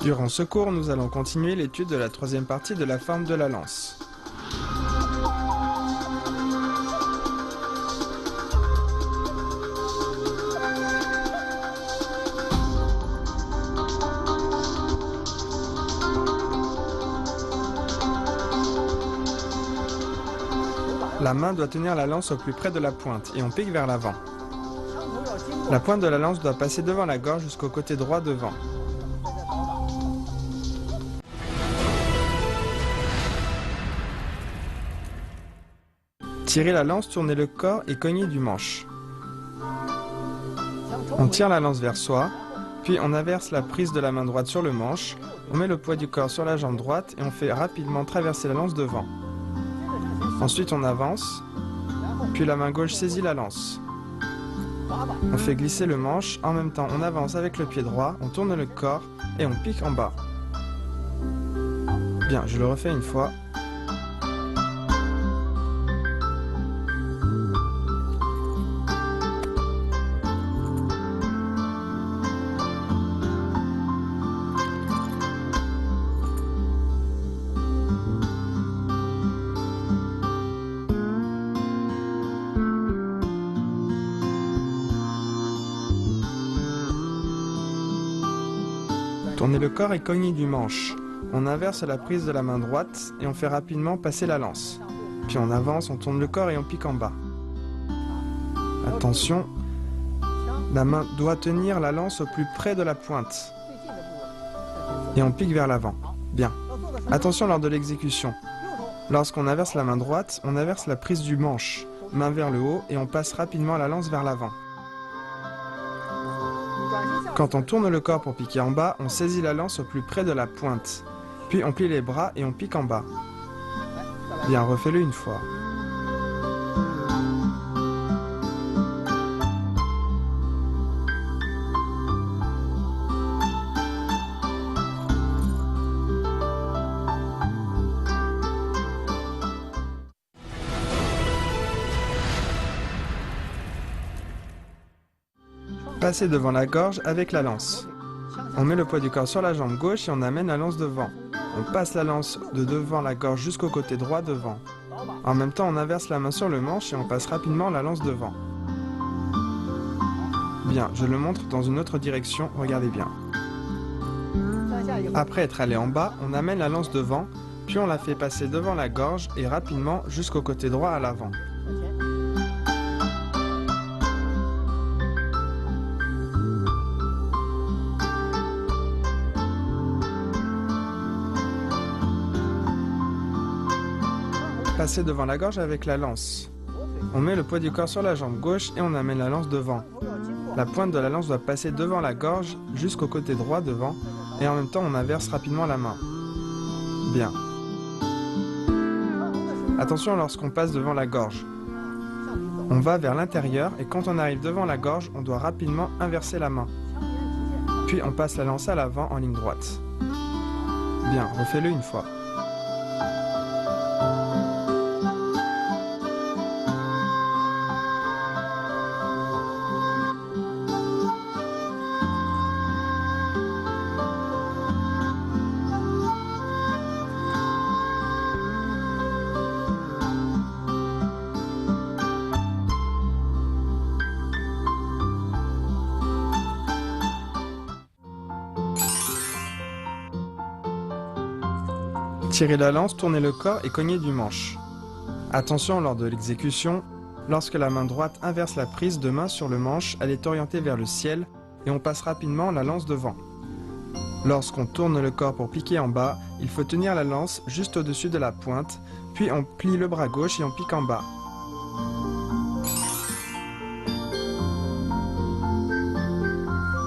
Durant ce cours, nous allons continuer l'étude de la troisième partie de la forme de la lance. La main doit tenir la lance au plus près de la pointe et on pique vers l'avant. La pointe de la lance doit passer devant la gorge jusqu'au côté droit devant. Tirez la lance, tournez le corps et cognez du manche. On tire la lance vers soi, puis on inverse la prise de la main droite sur le manche, on met le poids du corps sur la jambe droite et on fait rapidement traverser la lance devant. Ensuite on avance, puis la main gauche saisit la lance. On fait glisser le manche, en même temps on avance avec le pied droit, on tourne le corps et on pique en bas. Bien, je le refais une fois. Tournez le corps et cognez du manche. On inverse la prise de la main droite et on fait rapidement passer la lance. Puis on avance, on tourne le corps et on pique en bas. Attention, la main doit tenir la lance au plus près de la pointe. Et on pique vers l'avant. Bien. Attention lors de l'exécution. Lorsqu'on inverse la main droite, on inverse la prise du manche. Main vers le haut et on passe rapidement la lance vers l'avant. Quand on tourne le corps pour piquer en bas, on saisit la lance au plus près de la pointe. Puis on plie les bras et on pique en bas. Bien, refais-le une fois. Passez devant la gorge avec la lance. On met le poids du corps sur la jambe gauche et on amène la lance devant. On passe la lance de devant la gorge jusqu'au côté droit devant. En même temps, on inverse la main sur le manche et on passe rapidement la lance devant. Bien, je le montre dans une autre direction, regardez bien. Après être allé en bas, on amène la lance devant, puis on la fait passer devant la gorge et rapidement jusqu'au côté droit à l'avant. Passer devant la gorge avec la lance. On met le poids du corps sur la jambe gauche et on amène la lance devant. La pointe de la lance doit passer devant la gorge jusqu'au côté droit devant et en même temps on inverse rapidement la main. Bien. Attention lorsqu'on passe devant la gorge. On va vers l'intérieur et quand on arrive devant la gorge, on doit rapidement inverser la main. Puis on passe la lance à l'avant en ligne droite. Bien, refais-le une fois. Tirez la lance, tournez le corps et cognez du manche. Attention lors de l'exécution, lorsque la main droite inverse la prise de main sur le manche, elle est orientée vers le ciel et on passe rapidement la lance devant. Lorsqu'on tourne le corps pour piquer en bas, il faut tenir la lance juste au-dessus de la pointe, puis on plie le bras gauche et on pique en bas.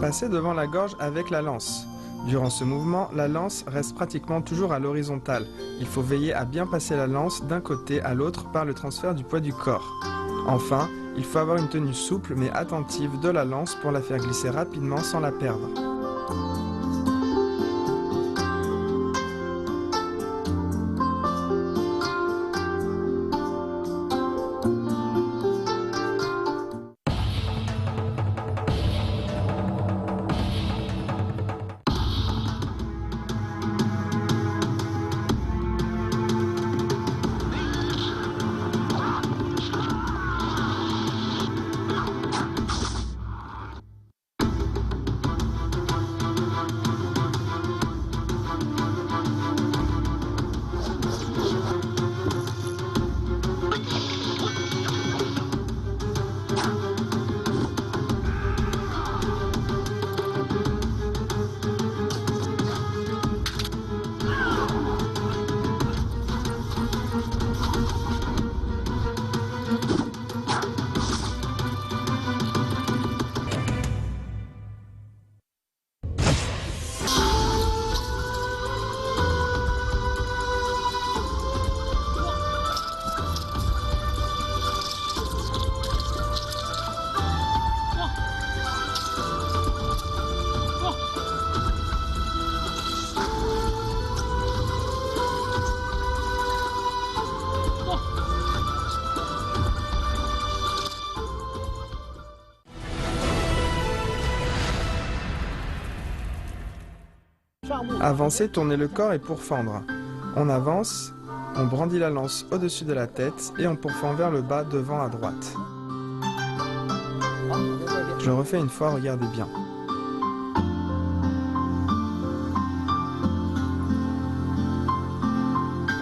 Passez devant la gorge avec la lance. Durant ce mouvement, la lance reste pratiquement toujours à l'horizontale. Il faut veiller à bien passer la lance d'un côté à l'autre par le transfert du poids du corps. Enfin, il faut avoir une tenue souple mais attentive de la lance pour la faire glisser rapidement sans la perdre. Avancer, tourner le corps et pourfendre. On avance, on brandit la lance au-dessus de la tête et on pourfend vers le bas devant à droite. Je refais une fois, regardez bien.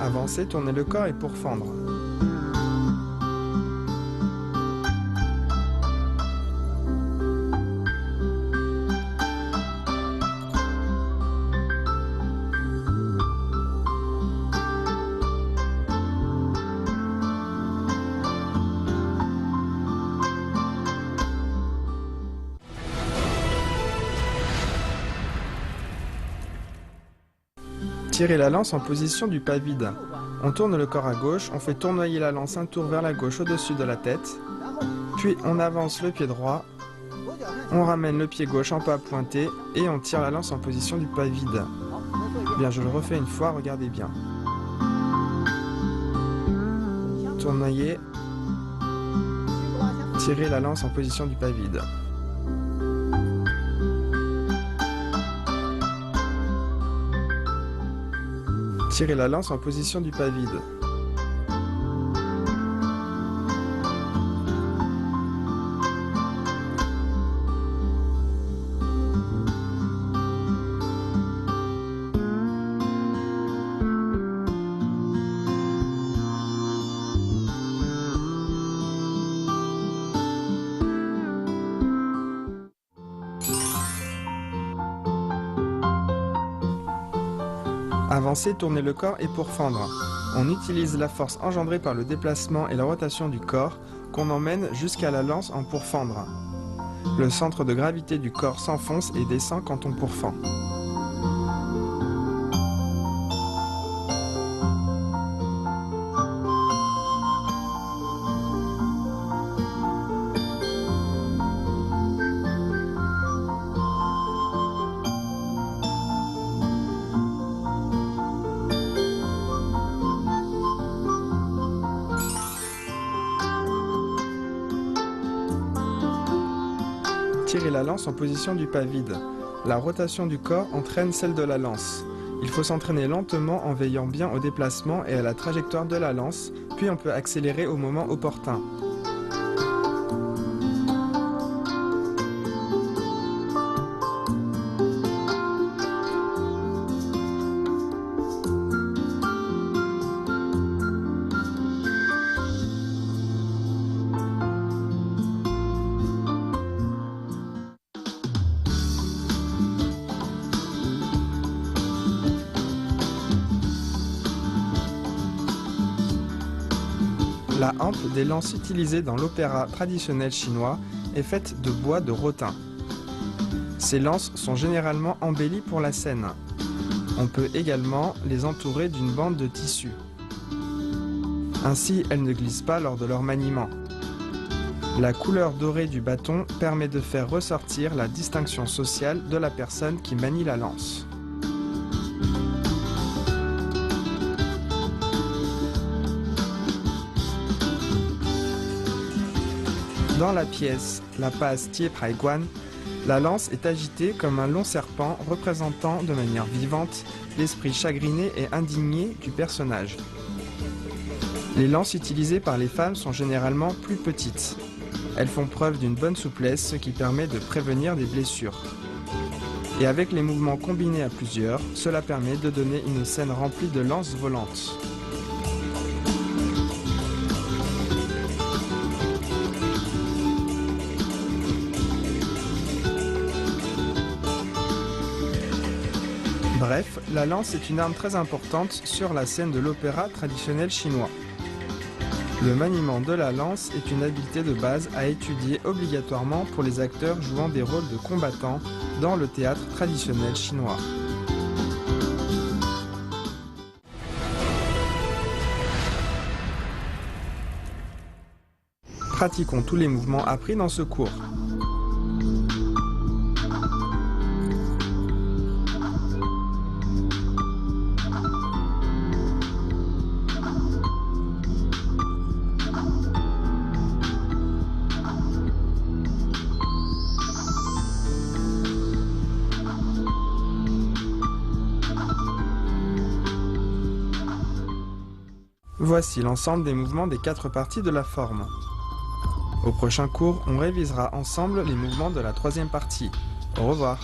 Avancer, tourner le corps et pourfendre. Tirer la lance en position du pas vide. On tourne le corps à gauche, on fait tournoyer la lance un tour vers la gauche au-dessus de la tête, puis on avance le pied droit, on ramène le pied gauche en pas pointé et on tire la lance en position du pas vide. Bien, je le refais une fois, regardez bien. Tournoyer, tirer la lance en position du pas vide. Tirer la lance en position du pas vide. Avancer, tourner le corps et pourfendre. On utilise la force engendrée par le déplacement et la rotation du corps qu'on emmène jusqu'à la lance en pourfendre. Le centre de gravité du corps s'enfonce et descend quand on pourfend. Tirer la lance en position du pas vide. La rotation du corps entraîne celle de la lance. Il faut s'entraîner lentement en veillant bien au déplacement et à la trajectoire de la lance, puis on peut accélérer au moment opportun. La hampe des lances utilisées dans l'opéra traditionnel chinois est faite de bois de rotin. Ces lances sont généralement embellies pour la scène. On peut également les entourer d'une bande de tissu. Ainsi, elles ne glissent pas lors de leur maniement. La couleur dorée du bâton permet de faire ressortir la distinction sociale de la personne qui manie la lance. Dans la pièce La passe Tie Prai Guan, la lance est agitée comme un long serpent représentant de manière vivante l'esprit chagriné et indigné du personnage. Les lances utilisées par les femmes sont généralement plus petites. Elles font preuve d'une bonne souplesse, ce qui permet de prévenir des blessures. Et avec les mouvements combinés à plusieurs, cela permet de donner une scène remplie de lances volantes. Bref, la lance est une arme très importante sur la scène de l'opéra traditionnel chinois. Le maniement de la lance est une habileté de base à étudier obligatoirement pour les acteurs jouant des rôles de combattants dans le théâtre traditionnel chinois. Pratiquons tous les mouvements appris dans ce cours. Voici l'ensemble des mouvements des 4 parties de la forme. Au prochain cours, on révisera ensemble les mouvements de la 3e partie. Au revoir.